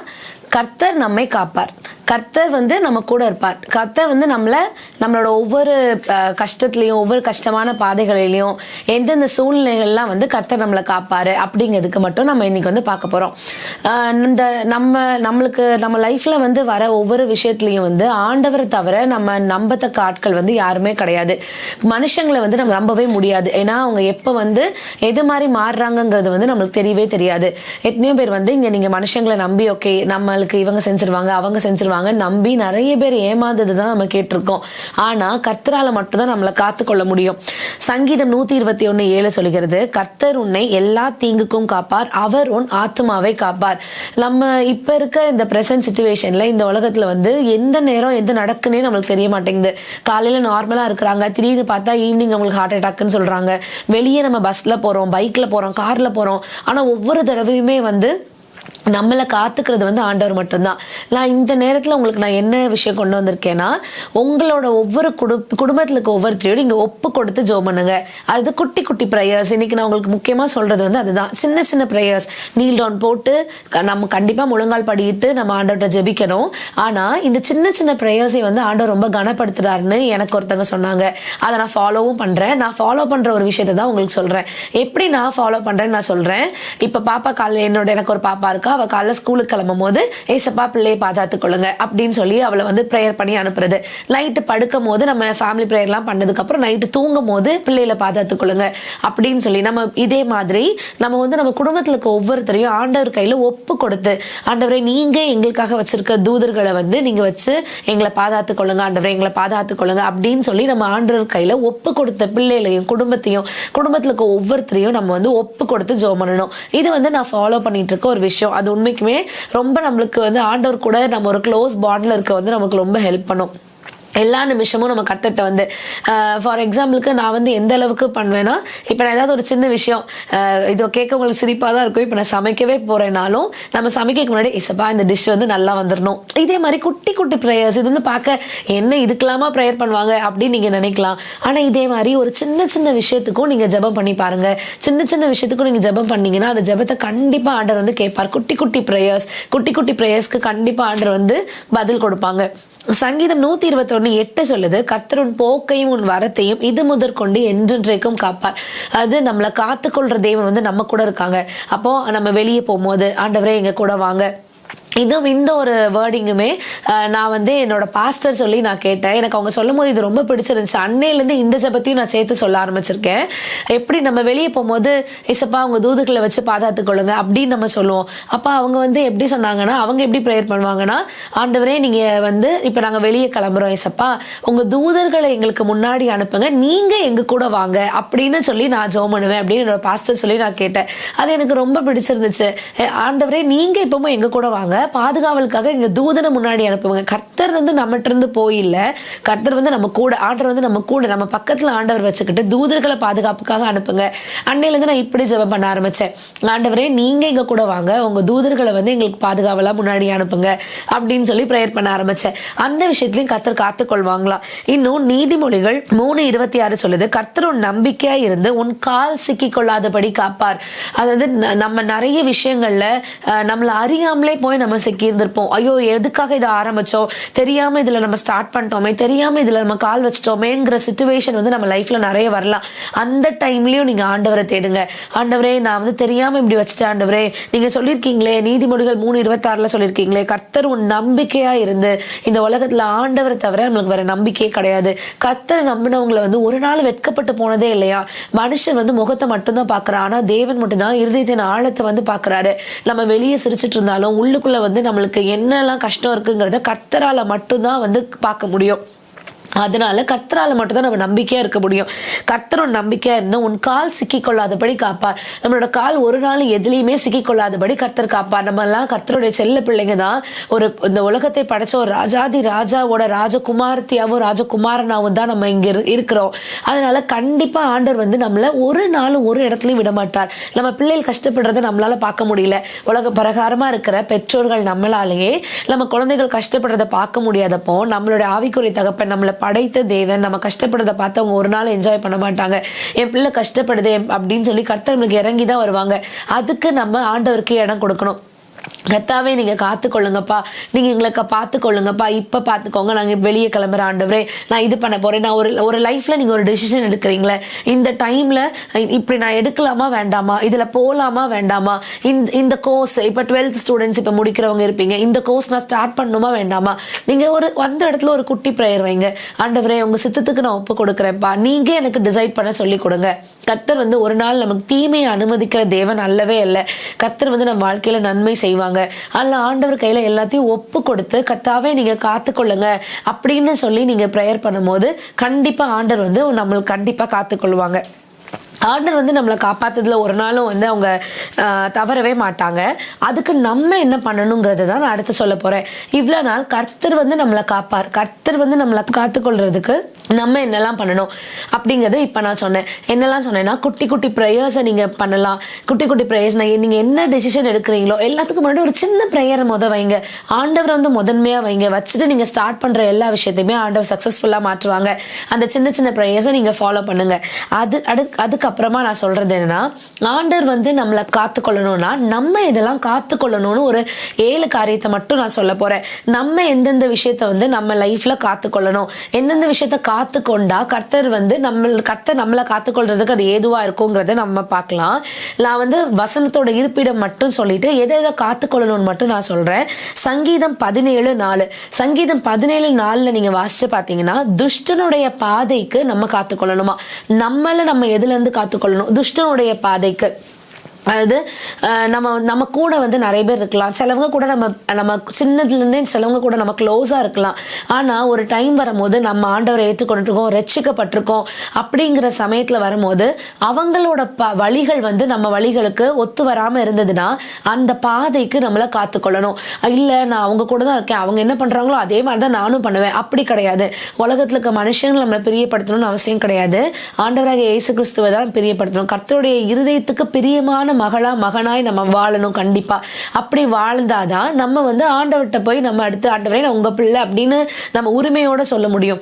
கர்த்தர் நம்மை காப்பார். கர்த்தர் நம்ம கூட இருப்பார். கர்த்தர் நம்மளோட ஒவ்வொரு கஷ்டத்துலையும், ஒவ்வொரு கஷ்டமான பாதைகளிலையும், எந்தெந்த சூழ்நிலைகள்லாம் கர்த்தர் நம்மளை காப்பாரு அப்படிங்கிறதுக்கு மட்டும் நம்ம இன்னைக்கு பார்க்க போறோம். இந்த நம்ம லைஃப்ல வர ஒவ்வொரு விஷயத்துலையும் ஆண்டவரை தவிர நம்ம நம்பத்தக்க ஆட்கள் யாருமே கிடையாது. மனுஷங்களை நம்ம நம்பவே முடியாது. ஏன்னா அவங்க எப்ப எது மாதிரி மாறுறாங்கிறது நம்மளுக்கு தெரியவே தெரியாது. எத்தனையோ பேர் இங்க நீங்க மனுஷங்களை நம்பி ஓகே நம்மளுக்கு இவங்க செஞ்சிருவாங்க, அவங்க செஞ்சிருவாங்க சொல்லுவாங்க. நம்பி நிறைய பேர் ஏமாந்தது தான் நம்ம கேட்டிருக்கோம். ஆனா கர்த்தரால மட்டும்தான் நம்மளை காத்துக்கொள்ள முடியும். சங்கீதம் 121:7 சொல்லுகிறது, கர்த்தர் உன்னை எல்லா தீங்குக்கும் காப்பார், அவர் உன் ஆத்மாவை காப்பார். நம்ம இப்ப இருக்க இந்த பிரசன்ட் சிச்சுவேஷன்ல இந்த உலகத்துல வந்து எந்த நேரம் எது நடக்குன்னே நம்மளுக்கு தெரிய மாட்டேங்குது. காலையில நார்மலா இருக்கிறாங்க, திடீர்னு பார்த்தா ஈவினிங் அவங்களுக்கு ஹார்ட் அட்டாக்னு சொல்றாங்க. வெளியே நம்ம பஸ்ல போறோம், பைக்ல போறோம், கார்ல போறோம். ஆனா ஒவ்வொரு தடவையுமே வந்து நம்மளை காத்துக்கிறது வந்து ஆண்டவர் மட்டும்தான். நான் இந்த நேரத்தில் உங்களுக்கு நான் என்ன விஷயம் கொண்டு வந்திருக்கேன்னா, உங்களோட ஒவ்வொரு குடும்பத்தில் இருக்க ஒவ்வொருத்தரையும் நீங்கள் ஒப்பு கொடுத்து ஜெபம் பண்ணுங்க. அது குட்டி குட்டி ப்ரேயர்ஸ். இன்னைக்கு நான் உங்களுக்கு முக்கியமாக சொல்றது வந்து அதுதான். சின்ன சின்ன ப்ரேயர்ஸ் நீல் டவுன் போட்டு நம்ம கண்டிப்பாக முழங்கால் படிட்டு நம்ம ஆண்டவர்கிட்ட ஜெபிக்கணும். ஆனால் இந்த சின்ன சின்ன ப்ரேயர்ஸை வந்து ஆண்டவர் ரொம்ப கனப்படுத்துறாருன்னு எனக்கு ஒருத்தவங்க சொன்னாங்க. அதை நான் ஃபாலோவும் பண்ணுறேன். நான் ஃபாலோ பண்ணுற ஒரு விஷயத்தை தான் உங்களுக்கு சொல்கிறேன். எப்படி நான் ஃபாலோ பண்ணுறேன்னு நான் சொல்கிறேன். இப்போ பாப்பா காலையில் எனக்கு ஒரு பாப்பா இருக்கா. அவ காலைல ஸ்கூலுக்கு கிளம்பும் போது ஏசப்பா பிள்ளையை பாதுகாத்துக் கொள்ளுங்க அப்படின்னு சொல்லி அவளை வந்து ப்ரேயர் பண்ணி அனுப்புறது. நைட்டு படுக்கும் போது நம்ம ஃபேமிலி ப்ரேயர் எல்லாம் பண்ணதுக்கு அப்புறம் நைட்டு தூங்கும் போது பிள்ளைகளை பாதுகாத்துக் கொள்ளுங்க அப்படின்னு சொல்லி நம்ம இதே மாதிரி நம்ம வந்து நம்ம குடும்பத்துல இருக்க ஒவ்வொருத்தரையும் ஆண்டவர் கையில ஒப்பு கொடுத்து, ஆண்டவரை நீங்க எங்களுக்காக வச்சிருக்க தூதர்களை வந்து நீங்க வச்சு எங்களை பாதுகாத்துக் கொள்ளுங்க, ஆண்டவரை எங்களை பாதுகாத்துக் கொள்ளுங்க அப்படின்னு சொல்லி நம்ம ஆண்டவர் கையில ஒப்பு கொடுத்த பிள்ளைகளையும் குடும்பத்தையும் குடும்பத்துல இருக்க ஒவ்வொருத்தரையும் நம்ம வந்து ஒப்பு கொடுத்து ஜெபம் பண்ணணும். இது வந்து நான் ஃபாலோ பண்ணிட்டு இருக்க ஒரு விஷயம். அது உண்மைக்குமே ரொம்ப நம்மளுக்கு வந்து ஆண்டவர் கூட நம்ம ஒரு க்ளோஸ் பாண்ட்ல இருக்க வந்து நமக்கு ரொம்ப ஹெல்ப் பண்ணும். எல்லா நிமிஷமும் நம்ம கத்துட்டு வந்து ஃபார் எக்ஸாம்பிளுக்கு நான் வந்து எந்த அளவுக்கு பண்ணுவேன்னா, இப்போ நான் ஏதாவது ஒரு சின்ன விஷயம் இது கேட்க உங்களுக்கு சிரிப்பாக தான் இருக்கும். இப்போ நான் சமைக்கவே போறேனாலும் நம்ம சமைக்க முன்னாடி இசப்பா இந்த டிஷ் வந்து நல்லா வந்துடணும். இதே மாதிரி குட்டி குட்டி ப்ரேயர்ஸ். இது வந்து பார்க்க என்ன இதுக்கெல்லாமா ப்ரேயர் பண்ணுவாங்க அப்படின்னு நீங்க நினைக்கலாம். ஆனா இதே மாதிரி ஒரு சின்ன சின்ன விஷயத்துக்கும் நீங்க ஜெபம் பண்ணி பாருங்க. சின்ன சின்ன விஷயத்துக்கும் நீங்க ஜெபம் பண்ணீங்கன்னா அந்த ஜெபத்தை கண்டிப்பா ஆண்டவர் வந்து கேட்பார். குட்டி குட்டி ப்ரேயர்ஸ்க்கு கண்டிப்பா ஆண்டவர் வந்து பதில் கொடுப்பாங்க. சங்கீதம் 121:8 சொல்லுது, கர்த்தர் உன் போக்கையும் உன் வரத்தையும் இது முதற்கொண்டு என்றென்றைக்கும் காப்பார். அது நம்மளை காத்துக்கொள்ற தேவன் வந்து நம்ம கூட இருக்காங்க. அப்போ நம்ம வெளியே போகும்போது ஆண்டவரே எங்க கூட வாங்க. இதுவும் இந்த ஒரு வேர்டிங்குமே நான் வந்து என்னோட பாஸ்டர் சொல்லி நான் கேட்டேன். எனக்கு அவங்க சொல்லும் போது இது ரொம்ப பிடிச்சிருந்துச்சு. அன்னையிலேருந்து இந்த ஜெபத்தையும் நான் சேர்த்து சொல்ல ஆரம்பிச்சிருக்கேன். எப்படி நம்ம வெளியே போகும்போது இசப்பா அவங்க தூதுகளை வச்சு பாதுகாத்துக் கொள்ளுங்க அப்படின்னு நம்ம சொல்லுவோம். அப்போ அவங்க வந்து எப்படி சொன்னாங்கன்னா, அவங்க எப்படி ப்ரேயர் பண்ணுவாங்கன்னா, ஆண்டவரே நீங்க வந்து இப்போ நாங்கள் வெளியே கிளம்புறோம் இசப்பா, உங்க தூதர்களை எங்களுக்கு முன்னாடி அனுப்புங்க, நீங்க எங்க கூட வாங்க அப்படின்னு சொல்லி நான் ஜெபம் பண்ணுவேன் அப்படின்னு என்னோட பாஸ்டர் சொல்லி நான் கேட்டேன். அது எனக்கு ரொம்ப பிடிச்சிருந்துச்சு. ஆண்டவரே நீங்க இப்பவும் எங்க கூட வாங்க, பாதுகாவலுக்காக எங்க தூதனை முன்னாடி அனுப்புவாங்க. கர்த்தர் வந்து நம்மகிட்ட இருந்து போயில்ல, கர்த்தர் வந்து நம்ம கூட, ஆண்டவர் வந்து நம்ம கூட நம்ம பக்கத்துல ஆண்டவர் வச்சுக்கிட்டு தூதர்களை பாதுகாப்புக்காக அனுப்புங்க. அன்னையில இருந்து நான் இப்படி ஜெபம் பண்ண ஆரம்பிச்சேன். ஆண்டவரே நீங்க எங்க கூட வாங்க, உங்க தூதர்களை வந்து எங்களுக்கு பாதுகாவலா முன்னாடி அனுப்புங்க அப்படின்னு சொல்லி பிரேயர் பண்ண ஆரம்பிச்சேன். அந்த விஷயத்திலையும் கர்த்தர் காத்துக்கொள்வாங்களாம். இன்னும் நீதிமொழிகள் 3:26 சொல்லுது, கர்த்தர் உன் நம்பிக்கையா இருந்து உன் கால் சிக்கி கொள்ளாதபடி காப்பார். அதாவது நம்ம நிறைய விஷயங்கள்ல நம்மள அறியாமலே போய் நம்ம சிக்கி இருந்திருப்போம். ஐயோ எதுக்காக இதை ஆரம்பிச்சோம், தெரியாம இதுல நம்ம ஸ்டார்ட் பண்ணிட்டோமே, தெரியாம இதுல நம்ம கால் வச்சிட்டோமேங்கிற சிச்சுவேஷன் வந்து நம்ம லைஃப்ல நிறைய வரலாம். அந்த டைம்லயும் நீங்க ஆண்டவரை தேடுங்க. ஆண்டவரே நான் வந்து தெரியாம இப்படி வச்சுட்டேன், ஆண்டவரே நீங்க சொல்லியிருக்கீங்களே, நீதிமொழிகள் 3:26 சொல்லியிருக்கீங்களே, கர்த்தர் உன் நம்பிக்கையா இருந்து. இந்த உலகத்துல ஆண்டவரை தவிர நம்மளுக்கு வேற நம்பிக்கையே கிடையாது. கர்த்தரை நம்பினவங்களை வந்து ஒரு நாள் வெட்கப்பட்டு போனதே இல்லையா. மனுஷன் வந்து முகத்தை மட்டும்தான் பாக்குறான், ஆனா தேவன் மட்டும்தான் இருதயத்தின் ஆழத்தை வந்து பாக்குறாரு. நம்ம வெளியே சிரிச்சிட்டு இருந்தாலும் உள்ளுக்குள்ள வந்து நம்மளுக்கு என்னெல்லாம் கஷ்டம் இருக்குங்கிறத கர்த்தரால மட்டும்தான் வந்து பார்க்க முடியும். அதனால கர்த்தரால மட்டும்தான் நம்ம நம்பிக்கையா இருக்க முடியும். கர்த்தரோட நம்பிக்கையா இருந்தா உன் கால் சிக்கிக்கொள்ளாதபடி காப்பார். நம்மளோட கால் ஒரு நாள் எதுலையுமே சிக்கிக்கொள்ளாதபடி கர்த்தர் காப்பார். நம்ம எல்லாம் கர்த்தருடைய செல்ல பிள்ளைங்க தான். இந்த உலகத்தை படைச்ச ஒரு ராஜாதி ராஜாவோட ராஜகுமாரத்தியாவும் ராஜகுமாரனாவும் தான் நம்ம இங்க இருக்கிறோம். அதனால கண்டிப்பா ஆண்டவர் வந்து நம்மள ஒரு நாளும் ஒரு இடத்துலயும் விட மாட்டார். நம்ம பிள்ளைகள் கஷ்டப்படுறத நம்மளால பார்க்க முடியல. உலக பிரகாரமா இருக்கிற பெற்றோர்கள் நம்மளாலேயே நம்ம குழந்தைகள் கஷ்டப்படுறத பார்க்க முடியாதப்போ, நம்மளுடைய ஆவிக்குரிய தகப்பன் நம்மளை படைத்த தேவன் நம்ம கஷ்டப்படுறதை பார்த்து அவங்க ஒரு நாள் என்ஜாய் பண்ண மாட்டாங்க. என் பிள்ளை கஷ்டப்படுது அப்படின்னு சொல்லி கர்த்தர் நம்மளுக்கு இறங்கி தான் வருவாங்க. அதுக்கு நம்ம ஆண்டவருக்கு இடம் கொடுக்கணும். கர்த்தாவே நீங்க காத்துக்கொள்ளுங்கப்பா, நீங்க எங்களுக்கு பார்த்துக்கொள்ளுங்கப்பா, இப்ப பார்த்துக்கோங்க, நாங்க வெளியே கிளம்புற ஆண்டவரே, நான் இது பண்ண போறேன். நான் ஒரு லைஃப்ல நீங்க ஒரு டெசிஷன் எடுக்கிறீங்களே, இந்த டைம்ல இப்படி நான் எடுக்கலாமா வேண்டாமா, இதுல போலாமா வேண்டாமா, இந்த கோர்ஸ் இப்ப 12th ஸ்டூடெண்ட்ஸ் இப்ப முடிக்கிறவங்க இருப்பீங்க, இந்த கோர்ஸ் நான் ஸ்டார்ட் பண்ணணுமா வேண்டாமா, நீங்க அந்த இடத்துல ஒரு குட்டி பிரேயர் வைங்க. ஆண்டவரே உங்க சித்தத்துக்கு நான் ஒப்பு கொடுக்குறேன்ப்பா, நீங்க எனக்கு டிசைட் பண்ண சொல்லி கொடுங்க. கர்த்தர் வந்து ஒரு நாள் நமக்கு தீமையை அனுமதிக்கிற தேவன் அல்லவே அல்ல. கர்த்தர் வந்து நம்ம வாழ்க்கையில நன்மை செய்ய செய்வாங்க. அதில் ஆண்டவர் கையில் எல்லாத்தையும் ஒப்பு கொடுத்து கர்த்தாவே நீங்கள் காத்துக்கொள்ளுங்க அப்படின்னு சொல்லி நீங்கள் ப்ரேயர் பண்ணும்போது கண்டிப்பாக ஆண்டவர் வந்து நம்மளுக்கு கண்டிப்பாக காத்துக்கொள்வாங்க. ஆண்டவர் வந்து நம்மளை காப்பாற்றுறதுல ஒரு நாளும் வந்து அவங்க தவறவே மாட்டாங்க. அதுக்கு நம்ம என்ன பண்ணணுங்கிறது தான் நான் அடுத்து சொல்ல போகிறேன். இவ்வளோ நாள் கர்த்தர் வந்து நம்மளை காப்பார், கர்த்தர் வந்து நம்மளை காத்துக்கொள்றதுக்கு நம்ம என்னெல்லாம் பண்ணணும் அப்படிங்கிறது இப்போ நான் சொன்னேன். என்னெல்லாம் சொன்னேன்னா, குட்டி குட்டி ப்ரேயர்ஸை நீங்கள் பண்ணலாம். குட்டி குட்டி ப்ரேயர்ஸ் நீங்கள் என்ன டெசிஷன் எடுக்கிறீங்களோ எல்லாத்துக்கும் முன்னாடி ஒரு சின்ன ப்ரேயரை வைங்க. ஆண்டவர் வந்து முதன்மையாக வைங்க. வச்சுட்டு நீங்கள் ஸ்டார்ட் பண்ணுற எல்லா விஷயத்தையுமே ஆண்டவர் சக்ஸஸ்ஃபுல்லாக மாற்றுவாங்க. அந்த சின்ன சின்ன ப்ரேயர்ஸை நீங்கள் ஃபாலோ பண்ணுங்க. அதுக்கப்புறமா நான் சொல்றது என்னன்னா, ஆண்டவர் வந்து நம்மளை காத்துக்கொள்ளணும்னா நம்ம இதெல்லாம் காத்துக்கொள்ளணும்னு ஒரு 7 காரியத்தை மட்டும் நான் சொல்ல போறேன். நம்ம எந்தெந்த விஷயத்த வந்து நம்ம லைஃப்ல காத்துக்கொள்ளணும், எந்தெந்த விஷயத்த காத்துக்கொண்டா கர்த்தர் வந்து நம்மளை காத்துக்கொள்றதுக்கு அது ஏதுவா இருக்குங்கிறத நம்ம பார்க்கலாம். நான் வந்து வசனத்தோட இருப்பிடம் மட்டும் சொல்லிட்டு எதை காத்துக்கொள்ளணும்னு மட்டும் நான் சொல்றேன். சங்கீதம் 17:4 சங்கீதம் 17:4 நீங்க வாசிச்சு பார்த்தீங்கன்னா, துஷ்டனுடைய பாதைக்கு நம்ம காத்துக்கொள்ளணுமா. நம்ம எதுல இருந்து காத்துக்கொள்ளணும்? துஷ்டனுடைய பாதைக்கு. அதாவது நம்ம கூட வந்து நிறைய பேர் இருக்கலாம். சிலவங்க கூட நம்ம சின்னதுலேருந்தே சிலவங்க கூட நம்ம க்ளோஸாக இருக்கலாம். ஆனால் ஒரு டைம் வரும்போது நம்ம ஆண்டவரை ஏற்றுக்கொண்டிருக்கோம், ரட்சிக்கப்பட்டிருக்கோம் அப்படிங்கிற சமயத்தில் வரும்போது அவங்களோட வழிகள் வந்து நம்ம வழிகளுக்கு ஒத்து வராமல் இருந்ததுன்னா அந்த பாதைக்கு நம்மளை காத்துக்கொள்ளணும். இல்லை, நான் அவங்க கூட தான் இருக்கேன், அவங்க என்ன பண்ணுறாங்களோ அதே மாதிரி தான் நானும் பண்ணுவேன், அப்படி கிடையாது. உலகத்தில் இருக்க மனுஷங்களை நம்மளை பிரியப்படுத்தணும்னு அவசியம் கிடையாது. ஆண்டவராக இயேசு கிறிஸ்துவை தான் பிரியப்படுத்தணும். கர்த்தருடைய இருதயத்துக்கு பிரியமான மகனாய் நம்ம வாழணும். கண்டிப்பா அப்படி வாழ்ந்தாதான் நம்ம வந்து ஆண்டவர்கிட்ட போய் நம்ம அடுத்து ஆண்டவரே நான் உங்க பிள்ளை அப்படின்னு நம்ம உரிமையோட சொல்ல முடியும்.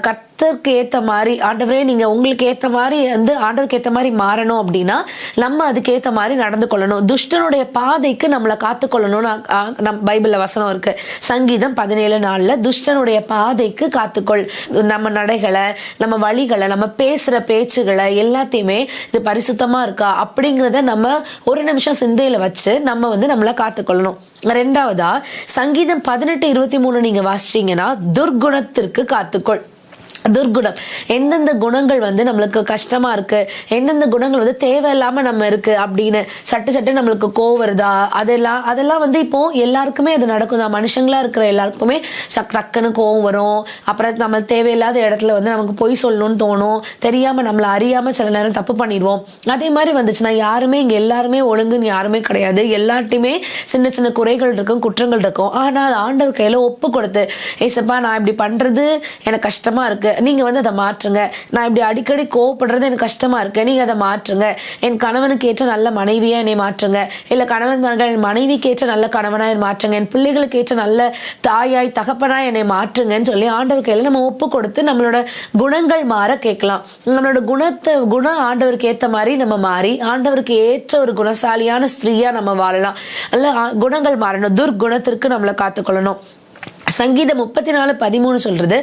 கர்த்தருக்கு ஏத்த மாதிரி ஆண்டவரே நீங்க உங்களுக்கு ஏத்த மாதிரி வந்து ஆண்டவருக்கு ஏத்த மாதிரி மாறணும் அப்படின்னா நம்ம அதுக்கு ஏத்த மாதிரி நடந்து கொள்ளணும். துஷ்டனுடைய பாதைக்கு நம்மளை காத்துக்கொள்ளணும்னு நம்ம பைபிள்ல வசனம் இருக்கு. சங்கீதம் 17:4 துஷ்டனுடைய பாதைக்கு காத்துக்கொள். நம்ம நடைகளை, நம்ம வழிகளை, நம்ம பேசுற பேச்சுகளை எல்லாத்தையுமே இது பரிசுத்தமா இருக்கா அப்படிங்கிறத நம்ம ஒரு நிமிஷம் சிந்தையில வச்சு நம்ம வந்து நம்மளை காத்துக்கொள்ளணும். ரெண்டாவதா சங்கீதம் 18:23 நீங்க வாசிச்சீங்கன்னா, துர்குணத்திற்கு காத்துக்கொள். துர்குணம், எந்தெந்த குணங்கள் வந்து நம்மளுக்கு கஷ்டமா இருக்கு, எந்தெந்த குணங்கள் வந்து தேவையில்லாம நம்ம இருக்கு அப்படின்னு சட்டு நம்மளுக்கு கோவம் வருதா, அதெல்லாம் வந்து இப்போ எல்லாருக்குமே அது நடக்கும் தான். மனுஷங்களா இருக்கிற எல்லாருக்குமே டக்குன்னு கோவம் வரும். அப்புறம் நம்ம தேவையில்லாத இடத்துல வந்து நமக்கு பொய் சொல்லணும்னு தோணும். தெரியாம நம்மளை அறியாம சில நேரம் தப்பு பண்ணிடுவோம். அதே மாதிரி வந்துச்சுன்னா யாருமே இங்க எல்லாருமே ஒழுங்குன்னு யாருமே கிடையாது. எல்லார்ட்டையுமே சின்ன சின்ன குறைகள் இருக்கும், குற்றங்கள் இருக்கும். ஆனா அது ஆண்டவர் கையில ஒப்பு கொடுத்து, ஏசப்பா நான் இப்படி பண்றது எனக்கு கஷ்டமா இருக்கு, நீங்க வந்து அதை மாற்றுங்க. நான் இப்படி அடிக்கடி கோவப்படுறது எனக்கு கஷ்டமா இருக்கு, நீங்க அதை மாற்றுங்க. என் கணவனுக்கு ஏற்ற நல்ல மனைவியா என்னை மாற்றுங்க. இல்ல கணவன் மகள் என் மனைவிக்கு ஏற்ற நல்ல கணவனா என்னை மாற்றுங்க. என் பிள்ளைகளுக்கு ஏற்ற நல்ல தாயாய் தகப்பனாய் என்னை மாற்றுங்கன்னு சொல்லி ஆண்டவர் கையில நம்ம ஒப்பு கொடுத்து நம்மளோட குணங்கள் மாற கேட்கலாம். நம்மளோட குணம் ஆண்டவருக்கு ஏற்ற மாதிரி நம்ம மாறி ஆண்டவருக்கு ஏற்ற ஒரு குணசாலியான ஸ்திரீயா நம்ம வாழலாம். அல்ல, குணங்கள் மாறணும். துர்குணத்திற்கு நம்மளை காத்துக்கொள்ளணும். சங்கீதம் 34:13 சொல்றது,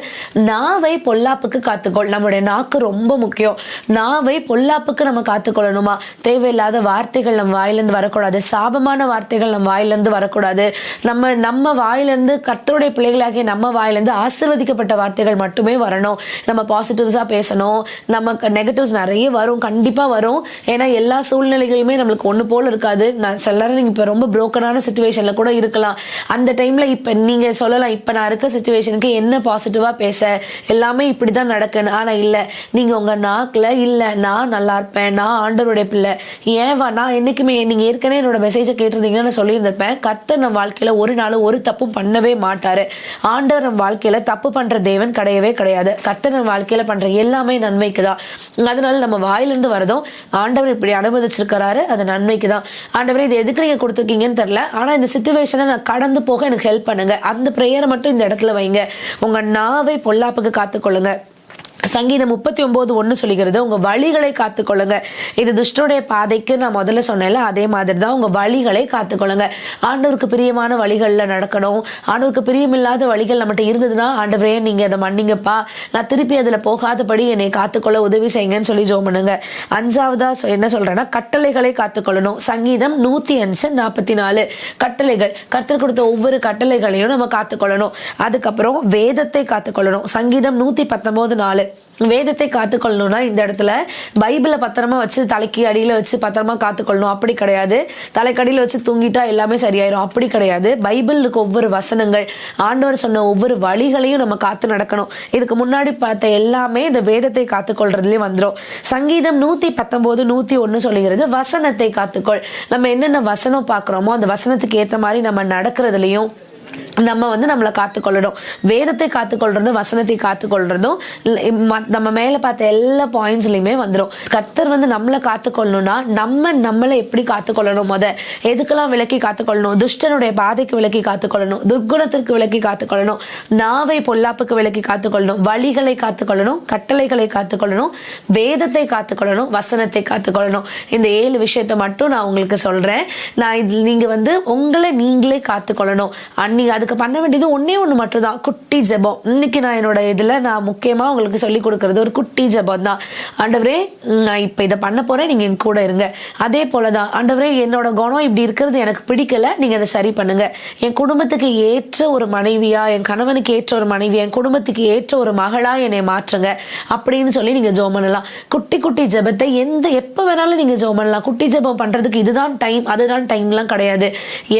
நாவை பொல்லாப்புக்கு காத்துக்கொள். நம்மளுடைய நாக்கு ரொம்ப முக்கியம். நாவை பொல்லாப்புக்கு நம்ம காத்துக்கொள்ளணுமா. தேவையில்லாத வார்த்தைகள் நம்ம வாயிலிருந்து வரக்கூடாது. சாபமான வார்த்தைகள் நம்ம வாயிலிருந்து வரக்கூடாது. நம்ம வாயிலிருந்து, கர்த்தருடைய பிள்ளைகளாகிய நம்ம வாயிலிருந்து ஆசீர்வதிக்கப்பட்ட வார்த்தைகள் மட்டுமே வரணும். நம்ம பாசிட்டிவ்ஸா பேசணும். நமக்கு நெகட்டிவ்ஸ் நிறைய வரும், கண்டிப்பா வரும். ஏன்னா எல்லா சூழ்நிலைகளுமே நம்மளுக்கு ஒண்ணு போல இருக்காது. சில நேரம் நீங்க இப்ப ரொம்ப புரோக்கனான சிச்சுவேஷன்ல கூட இருக்கலாம். அந்த டைம்ல இப்ப நீங்க சொல்லலாம், இப்ப நான் இருக்க சிச்சுவேஷனுக்கு என்ன பாசிட்டிவா பேச, எல்லாமே இப்படிதான் நடக்குன்னு. ஆனா இல்ல, நீங்க உங்க நாக்குல இல்ல நான் நல்லா இருப்பேன், நான் ஆண்டவருடைய பிள்ளை, ஏன்வா நான் என்னைக்குமே, நீங்க ஏற்கனவே என்னோட மெசேஜை கேட்டிருந்தீங்கன்னா நான் சொல்லியிருந்திருப்பேன், கர்த்தர் நம்ம வாழ்க்கையில ஒரு நாள் ஒரு தப்பும் பண்ணவே மாட்டாரு. ஆண்டவர் நம்ம வாழ்க்கையில தப்பு பண்ற தேவன் கிடையவே கிடையாது. கர்த்தர் நம்ம வாழ்க்கையில பண்ற எல்லாமே நன்மைக்குதான். அதனால நம்ம வாயிலிருந்து வரதும் ஆண்டவர் இப்படி அனுமதிச்சிருக்கிறாரு, அது நன்மைக்குதான். ஆண்டவர் இது எதுக்கு நீங்க கொடுத்துருக்கீங்கன்னு தெரியல, ஆனா இந்த சிச்சுவேஷனை நான் கடந்து போக எனக்கு ஹெல்ப் பண்ணுங்க. அந்த பிரேயரை மட்டும் இந்த இடத்துல வைங்க. உங்க நாவை பொல்லாப்புக்கு காத்துக்கொள்ளுங்க. சங்கீதம் 39:1 சொல்லுகிறது, உங்க வழிகளை காத்துக்கொள்ளுங்க. இது துஷ்டனுடைய பாதைக்கு நான் முதல்ல சொன்னேன்ல, அதே மாதிரி தான் உங்க வழிகளை காத்துக்கொள்ளுங்க. ஆண்டவருக்கு பிரியமான வழிகள்ல நடக்கணும். ஆண்டவருக்கு பிரியமில்லாத வழிகள் நம்மகிட்ட இருந்ததுன்னா, ஆண்டவரே நீங்க அதை மன்னிங்கப்பா, நான் திருப்பி அதுல போகாதபடி என்னை காத்துக்கொள்ள உதவி செய்யுங்கன்னு சொல்லி ஜெபம் பண்ணுங்க. 5வதா என்ன சொல்றேன்னா, கட்டளைகளை காத்துக்கொள்ளணும். சங்கீதம் 105:44 கட்டளைகள், கர்த்தர் கொடுத்த ஒவ்வொரு கட்டளைகளையும் நம்ம காத்துக்கொள்ளணும். அதுக்கப்புறம் வேதத்தை காத்துக்கொள்ளணும். சங்கீதம் 119:4 வேதத்தை காத்துக்கொள்ளணும்னா இந்த இடத்துல பைபிளை பத்திரமா வச்சு தலைக்கு அடியில் வச்சு பத்திரமா காத்துக்கொள்ளணும் அப்படி கிடையாது. தலைக்கடியில் வச்சு தூங்கிட்டா எல்லாமே சரியாயிரும் அப்படி கிடையாது. பைபிள் இருக்க ஒவ்வொரு வசனங்கள், ஆண்டவர் சொன்ன ஒவ்வொரு வழிகளையும் நம்ம காத்து நடக்கணும். இதுக்கு முன்னாடி பார்த்த எல்லாமே இந்த வேதத்தை காத்துக்கொள்றதுலேயே வந்துடும். சங்கீதம் 119, 101 சொல்லுகிறது வசனத்தை காத்துக்கொள். நம்ம என்னென்ன வசனம் பார்க்குறோமோ அந்த வசனத்துக்கு ஏற்ற மாதிரி நம்ம நடக்கிறதுலையும் நம்ம நம்மளை காத்துக்கொள்ளணும். வேதத்தை காத்துக்கொள்றதும் வசனத்தை காத்துக்கொள்றதும் நம்ம மேல பார்த்த எல்லா பாயிண்ட்ஸ்லயுமே வந்துடும். கர்த்தர் நம்மளை காத்துக்கொள்ளணும்னா நம்மளை எப்படி காத்துக்கொள்ளணும், எதுக்கெல்லாம் விலக்கி காத்துக்கொள்ளணும்? துஷ்டனுடைய பாதைக்கு விலக்கி காத்துக்கொள்ளணும், துர்குணத்திற்கு விலக்கி காத்துக்கொள்ளணும், நாவை பொல்லாப்புக்கு விலக்கி காத்துக்கொள்ளணும், வழிகளை காத்துக்கொள்ளணும், கட்டளைகளை காத்துக்கொள்ளணும், வேதத்தை காத்துக்கொள்ளணும், வசனத்தை காத்துக்கொள்ளணும். இந்த 7 விஷயத்தை மட்டும் நான் உங்களுக்கு சொல்றேன். நீங்க உங்களை நீங்களே காத்துக்கொள்ளணும். அதுக்கு பண்ண வேண்டியது ஒன்னே ஒன்று மட்டும்தான், குட்டி ஜெபம். இன்னைக்கு நான் என்னோட நான் முக்கியமா உங்களுக்கு சொல்லி கொடுக்கறது ஒரு குட்டி ஜெபம் தான். ஆண்டவரே, நான் இப்ப இதை பண்ண போறேன், நீங்க என் கூட இருங்க. அதே போலதான், ஆண்டவரே என்னோட குணம் இப்படி இருக்கிறது எனக்கு பிடிக்கல, நீங்க அதை சரி பண்ணுங்க. என் குடும்பத்துக்கு ஏற்ற ஒரு மனைவியா, என் கணவனுக்கு ஏற்ற ஒரு மனைவியா, என் குடும்பத்துக்கு ஏற்ற ஒரு மகளா என்னை மாற்றுங்க அப்படின்னு சொல்லி நீங்க ஜெபம் பண்ணலாம். குட்டி குட்டி ஜெபத்தை எப்ப வேணாலும் நீங்க ஜெபம் பண்ணலாம். குட்டி ஜெபம் பண்றதுக்கு இதுதான் டைம் அதுதான் டைம்லாம் கிடையாது.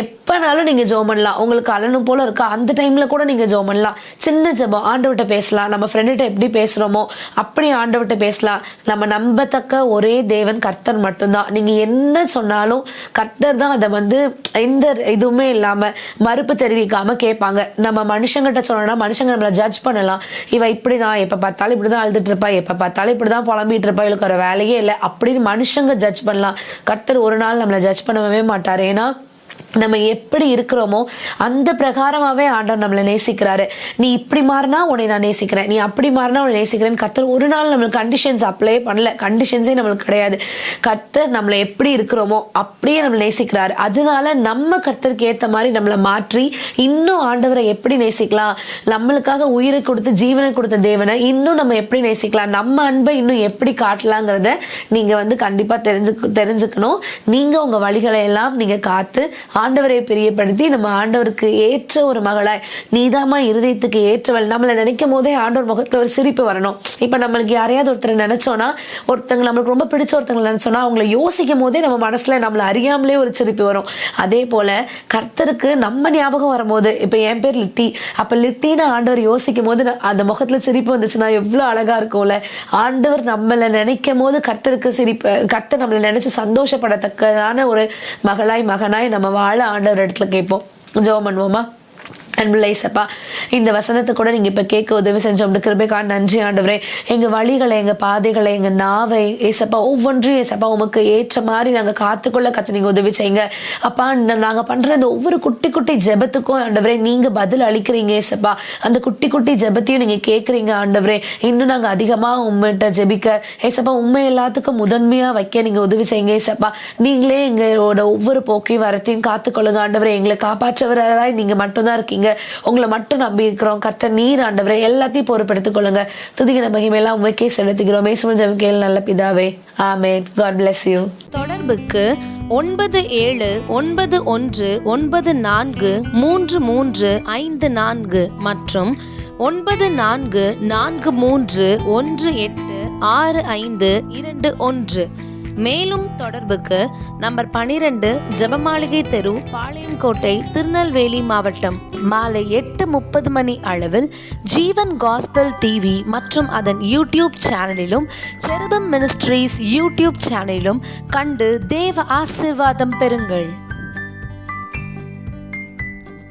எப்பனாலும் நீங்க ஜெபம் பண்ணலாம். உங்களுக்கு அலனும் போல இருக்கா அந்த டைம்ல கூட நீங்க ஜெபம் பண்ணலாம். சின்ன ஜெபம், ஆண்டவர்கிட்ட பேசலாம். நம்ம ஃப்ரெண்ட்கிட்ட எப்படி பேசுறோமோ அப்படி ஆண்டவர்கிட்ட பேசலாம். நம்ம நம்பத்தக்க ஒரே தேவன் கர்த்தர் மட்டும்தான். நீங்க என்ன சொன்னாலும் கர்த்தர் தான் அதை எந்த இதுவுமே இல்லாம மறுப்பு தெரிவிக்காம கேட்பாங்க. நம்ம மனுஷங்கிட்ட சொன்னோம்னா மனுஷங்க நம்மளை ஜட்ஜ் பண்ணலாம். இவ இப்படிதான், எப்ப பார்த்தாலும் இப்படிதான் அழுதுட்டு இருப்பா, எப்ப பார்த்தாலும் இப்படிதான் புலம்பிட்டு இருப்பா, இவளுக்கு ஒரு வேலையே இல்லை அப்படின்னு மனுஷங்க ஜட்ஜ் பண்ணலாம். கர்த்தர் ஒரு நாள் நம்மளை ஜட்ஜ் பண்ணவே மாட்டாரு. ஏன்னா நம்ம எப்படி இருக்கிறோமோ அந்த பிரகாரமாவே ஆண்டவர் நம்மளை நேசிக்கிறாரு. நீ இப்படி மாறினா உன்னை நான் நேசிக்கிறேன், நீ அப்படி மாறினா உன்னை நேசிக்கிறேன். கர்த்தர் ஒரு நாள் நம்மளுக்கு கண்டிஷன்ஸ் அப்ளை பண்ணல. கண்டிஷன்ஸே நம்மளுக்கு கிடையாது. கர்த்தர் நம்மளை எப்படி இருக்கிறோமோ அப்படியே நம்ம நேசிக்கிறாரு. அதனால நம்ம கர்த்தருக்கு ஏற்ற மாதிரி நம்மளை மாற்றி இன்னும் ஆண்டவரை எப்படி நேசிக்கலாம், நம்மளுக்காக உயிரை கொடுத்து ஜீவனை கொடுத்த தேவனை இன்னும் நம்ம எப்படி நேசிக்கலாம், நம்ம அன்பை இன்னும் எப்படி காட்டலாங்கிறத நீங்க கண்டிப்பா தெரிஞ்சுக்கணும். நீங்க உங்க வழிகளை எல்லாம் நீங்க காத்து ஆண்டவரை பிரியப்படுத்தி நம்ம ஆண்டவருக்கு ஏற்ற ஒரு மகளாய், நீதாமா இருதயத்துக்கு ஏற்றவள், நம்மளை நினைக்கும் போதே ஆண்டவர் முகத்துல ஒரு சிரிப்பு வரணும். இப்ப நம்மளுக்கு யாரையாவது ஒருத்தரை நினைச்சோன்னா, ஒருத்தங்க நம்மளுக்கு ரொம்ப பிடிச்ச ஒருத்தங்களை நினைச்சோன்னா அவங்களை யோசிக்கும் போதே நம்ம மனசுல நம்மளை அறியாமலே ஒரு சிரிப்பு வரும். அதே போல கர்த்தருக்கு நம்ம ஞாபகம் வரும்போது, இப்ப என் பேர் லிட்டி, அப்ப லிட்டின்னு ஆண்டவர் யோசிக்கும் போது அந்த முகத்துல சிரிப்பு வந்துச்சுன்னா எவ்வளவு அழகா இருக்கும்ல. ஆண்டவர் நம்மளை நினைக்கும் போது கர்த்தருக்கு சிரிப்பு, கர்த்தர் நம்மளை நினைச்சு சந்தோஷப்படத்தக்கதான ஒரு மகளாய் மகனாய் நம்ம வாழ ஆண்டவர் இடத்துல கேட்போம். ஜெபம் பண்ணுவோமா? அன்புள்ள இயேசப்பா, இந்த வசனத்தை கூட நீங்க இப்ப கேட்க உதவி செஞ்சோம். கிருபைக்காக நன்றி ஆண்டவரே. எங்க வழிகளை, எங்க பாதைகளை, எங்க நாவை ஏசப்பா ஒவ்வொன்றையும் ஏசப்பா உமக்கு ஏற்ற மாதிரி நாங்க காத்துக்கொள்ள நீங்க உதவி செய்யுங்க அப்பா. நாங்க பண்ற இந்த ஒவ்வொரு குட்டி குட்டி ஜெபத்துக்கும் ஆண்டவரே நீங்க பதில் அளிக்கிறீங்க ஏசப்பா. அந்த குட்டி குட்டி ஜெபத்தையும் நீங்க கேட்கறீங்க ஆண்டவரே. இன்னும் நாங்க அதிகமா உண்மைகிட்ட ஜெபிக்க ஏசப்பா, உண்மை எல்லாத்துக்கும் முதன்மையா வைக்க நீங்க உதவி செய்யுங்க ஏசப்பா. நீங்களே எங்களோட ஒவ்வொரு போக்கையும் வரத்தையும் காத்துக்கொள்ளுங்க ஆண்டவரே. எங்களை காப்பாற்றவராய் நீங்க மட்டும்தான் இருக்கீங்க. உங்களை மட்டும் நம்பி இருக்கிறோம். கர்த்தர் நீர் ஆண்டவரே எல்லாத்தையும் பொறுப்பெடுத்துக் கொள்ளுங்க. துதிக்கிற மகிமையெல்லாம் உமக்கே செலுத்துகிறோம். இயேசுவின் ஜெபம் நல்ல பிதாவே, ஆமென். God bless you. தொடர்புக்கு 9771943354 மற்றும் 9443186521. மேலும் தொடர்புக்கு நம்பர் 12 ஜெபமாளிகை தெரு, பாளையங்கோட்டை, திருநெல்வேலி மாவட்டம். மாலை 8:30 மணி அளவில் ஜீவன் காஸ்பல் டிவி மற்றும் அதன் யூடியூப் சேனலிலும் செருபம் மினிஸ்ட்ரீஸ் யூடியூப் சேனலிலும் கண்டு தேவ ஆசீர்வாதம் பெறுங்கள்.